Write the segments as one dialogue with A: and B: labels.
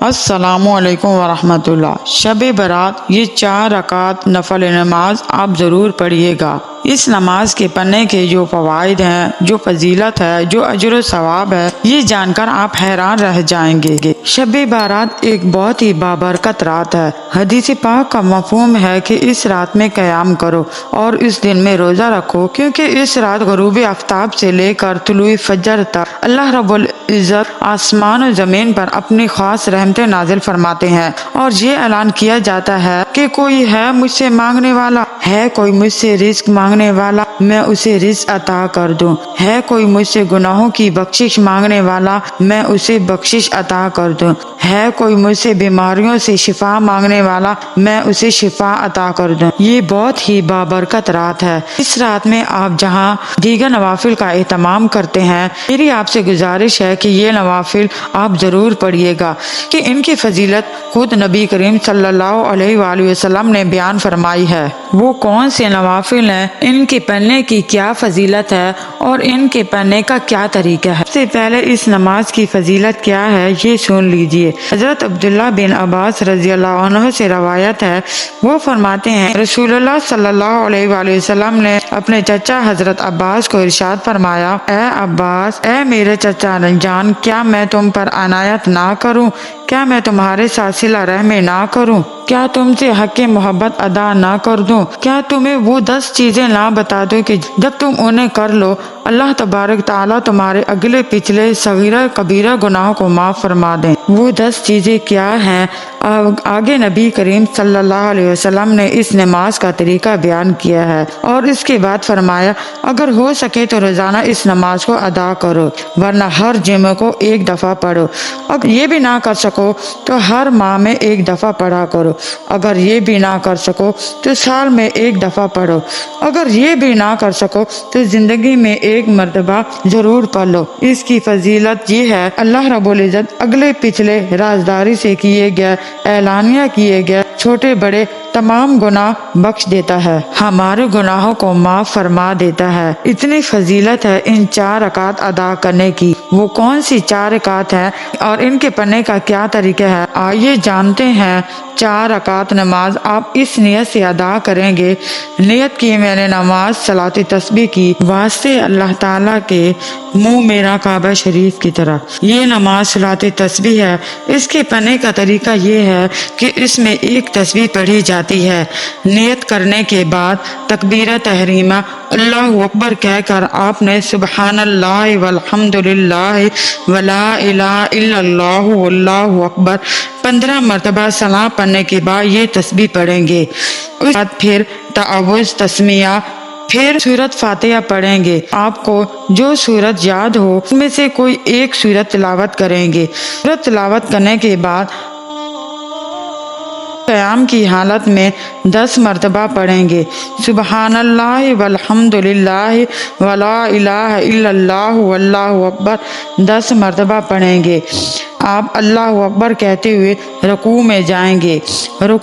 A: السلام علیکم ورحمۃ اللہ۔ شب برات یہ 4 رکعت نفل نماز آپ ضرور پڑھیے گا۔ اس نماز کے پڑھنے کے جو فوائد ہیں، جو فضیلت ہے، جو اجر و ثواب ہے، یہ جان کر آپ حیران رہ جائیں گے۔ شب برات ایک بہت ہی بابرکت رات ہے۔ حدیث پاک کا مفہوم ہے کہ اس رات میں قیام کرو اور اس دن میں روزہ رکھو، کیونکہ اس رات غروب آفتاب سے لے کر طلوع فجر تک اللہ رب العزت آسمان و زمین پر اپنی خاص رحمتیں نازل فرماتے ہیں، اور یہ اعلان کیا جاتا ہے کہ کوئی ہے مجھ سے مانگنے والا، ہے کوئی مجھ سے رزق مانگنے والا، میں اسے رزق عطا کر دوں، ہے کوئی مجھ سے گناہوں کی بخشش مانگنے والا، میں اسے بخشش عطا کر دوں، ہے کوئی مجھ سے بیماریوں سے شفا مانگنے والا، میں اسے شفا عطا کر دوں۔ یہ بہت ہی بابرکت رات ہے۔ اس رات میں آپ جہاں دیگر نوافل کا اہتمام کرتے ہیں، میری آپ سے گزارش ہے کہ یہ نوافل آپ ضرور پڑھیے گا، کہ ان کی فضیلت خود نبی کریم صلی اللہ علیہ وآلہ وسلم نے بیان فرمائی ہے۔ وہ کون سے نوافل ہیں، ان کے پڑھنے کی کیا فضیلت ہے اور ان کے پڑھنے کا کیا طریقہ ہے۔ سب سے پہلے اس نماز کی فضیلت کیا ہے یہ سن لیجئے۔ حضرت عبداللہ بن عباس رضی اللہ عنہ سے روایت ہے، وہ فرماتے ہیں رسول اللہ صلی اللہ علیہ وآلہ وسلم نے اپنے چچا حضرت عباس کو ارشاد فرمایا، اے عباس، اے میرے چچا جان، کیا میں تم پر عنایت نہ کروں؟ کیا میں تمہارے ساتھ صلہ رحمی نہ کروں؟ کیا تم سے حق محبت ادا نہ کر دوں؟ کیا تمہیں وہ 10 چیزیں نہ بتا دوں کہ جب تم انہیں کر لو اللہ تبارک تعالیٰ تمہارے اگلے پچھلے صغیرہ کبیرہ گناہوں کو معاف فرما دیں؟ وہ 10 چیزیں کیا ہیں؟ آگے نبی کریم صلی اللہ علیہ وسلم نے اس نماز کا طریقہ بیان کیا ہے، اور اس کے بعد فرمایا اگر ہو سکے تو روزانہ اس نماز کو ادا کرو، ورنہ ہر جمعہ کو 1 دفعہ پڑھو، اگر یہ بھی نہ کر سکو تو ہر ماہ میں 1 دفعہ پڑھا کرو، اگر یہ بھی نہ کر سکو تو سال میں 1 دفعہ پڑھو، اگر یہ بھی نہ کر سکو تو زندگی میں 1 مرتبہ ضرور پڑھ لو۔ اس کی فضیلت یہ ہے، اللہ رب العزت اگلے پچھلے رازداری سے کیے گئے، اعلانیہ کیے گئے چھوٹے بڑے تمام گناہ بخش دیتا ہے، ہمارے گناہوں کو معاف فرما دیتا ہے۔ اتنی فضیلت ہے ان 4 رکعت ادا کرنے کی۔ وہ کون سی 4 رکعت ہیں اور ان کے پڑھنے کا کیا طریقہ ہے، آئیے جانتے ہیں۔ 4 رکعت نماز آپ اس نیت سے ادا کریں گے، نیت کی میں نے نماز صلاۃ تسبیح کی واسطے اللہ تعالیٰ کے منہ میرا کعبہ شریف کی طرح۔ یہ نماز صلاۃ تسبیح ہے۔ اس کے پڑھنے کا طریقہ یہ ہے کہ اس میں 1 تسبیح پڑھی جاتی ہے۔ نیت کرنے کے بعد تکبیرہ تحریمہ اللہ اکبر کہہ کر آپ نے سبحان اللہ والحمد للہ ولا الہ الا اللہ واللہ اکبر 15 مرتبہ سلام پڑھنے کے بعد یہ تسبیح پڑھیں گے۔ اس بعد پھر تعوذ، تسمیہ، پھر سورت فاتحہ پڑھیں گے۔ آپ کو جو سورت یاد ہو ان میں سے کوئی 1 سورت تلاوت کریں گے۔ سورت تلاوت کرنے کے بعد قیام کی حالت میں 10 مرتبہ پڑھیں گے، سبحان اللہ والحمد للہ ولا الہ الا اللہ واللہ اکبر 10 مرتبہ پڑھیں گے۔ آپ اللہ اکبر کہتے ہوئے رکوع میں جائیں گے۔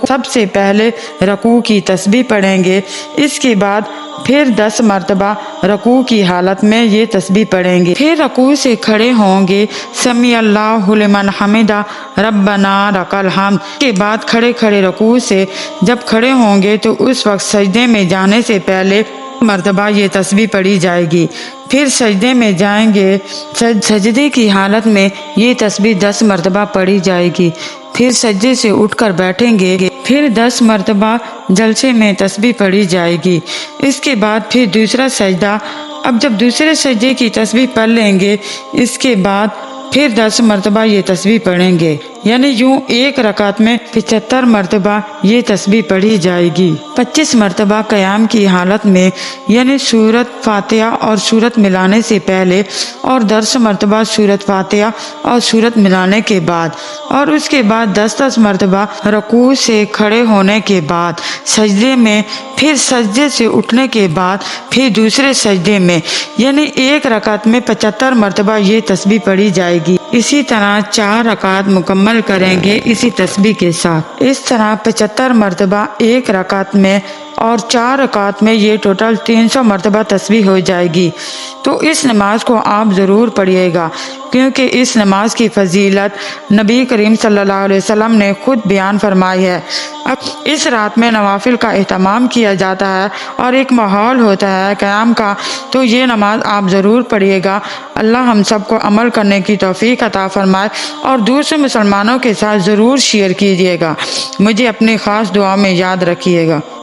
A: سب سے پہلے رکوع کی تسبیح پڑھیں گے، اس کے بعد پھر 10 مرتبہ رکوع کی حالت میں یہ تسبیح پڑھیں گے۔ پھر رکوع سے کھڑے ہوں گے، سمیع اللہ لمن حمدہ ربنا لک الحمد کے بعد کھڑے کھڑے رکوع سے جب کھڑے ہوں گے تو اس وقت سجدے میں جانے سے پہلے مرتبہ یہ تسبیح پڑھی جائے گی۔ پھر سجدے میں جائیں گے، سجدے کی حالت میں یہ تسبیح 10 مرتبہ پڑھی جائے گی۔ پھر سجدے سے اٹھ کر بیٹھیں گے، پھر 10 مرتبہ جلسے میں تسبیح پڑھی جائے گی۔ اس کے بعد پھر دوسرا سجدہ، اب جب دوسرے سجدے کی تسبیح پڑھ لیں گے، اس کے بعد پھر 10 مرتبہ یہ تسبیح پڑھیں گے، یعنی یوں 1 رکعت میں 75 مرتبہ یہ تسبیح پڑھی جائے گی۔ 25 مرتبہ قیام کی حالت میں، یعنی سورت فاتحہ اور سورت ملانے سے پہلے، اور 10 مرتبہ سورت فاتحہ اور سورت ملانے کے بعد، اور اس کے بعد 10 مرتبہ رکوع سے کھڑے ہونے کے بعد سجدے میں، پھر سجدے سے اٹھنے کے بعد پھر دوسرے سجدے میں، یعنی 1 رکعت میں 75 مرتبہ یہ تسبیح پڑھی جائے گی۔ اسی طرح 4 رکعت مکمل کریں گے اسی تسبیح کے ساتھ۔ اس طرح 75 مرتبہ 1 رکعت میں اور 4 رکعت میں یہ ٹوٹل 300 مرتبہ تسبیح ہو جائے گی۔ تو اس نماز کو آپ ضرور پڑھیے گا، کیونکہ اس نماز کی فضیلت نبی کریم صلی اللہ علیہ وسلم نے خود بیان فرمائی ہے۔ اب اس رات میں نوافل کا اہتمام کیا جاتا ہے اور ایک ماحول ہوتا ہے قیام کا، تو یہ نماز آپ ضرور پڑھیے گا۔ اللہ ہم سب کو عمل کرنے کی توفیق عطا فرمائے، اور دوسرے مسلمانوں کے ساتھ ضرور شیئر کیجیے گا۔ مجھے اپنی خاص دعا میں یاد رکھیے گا۔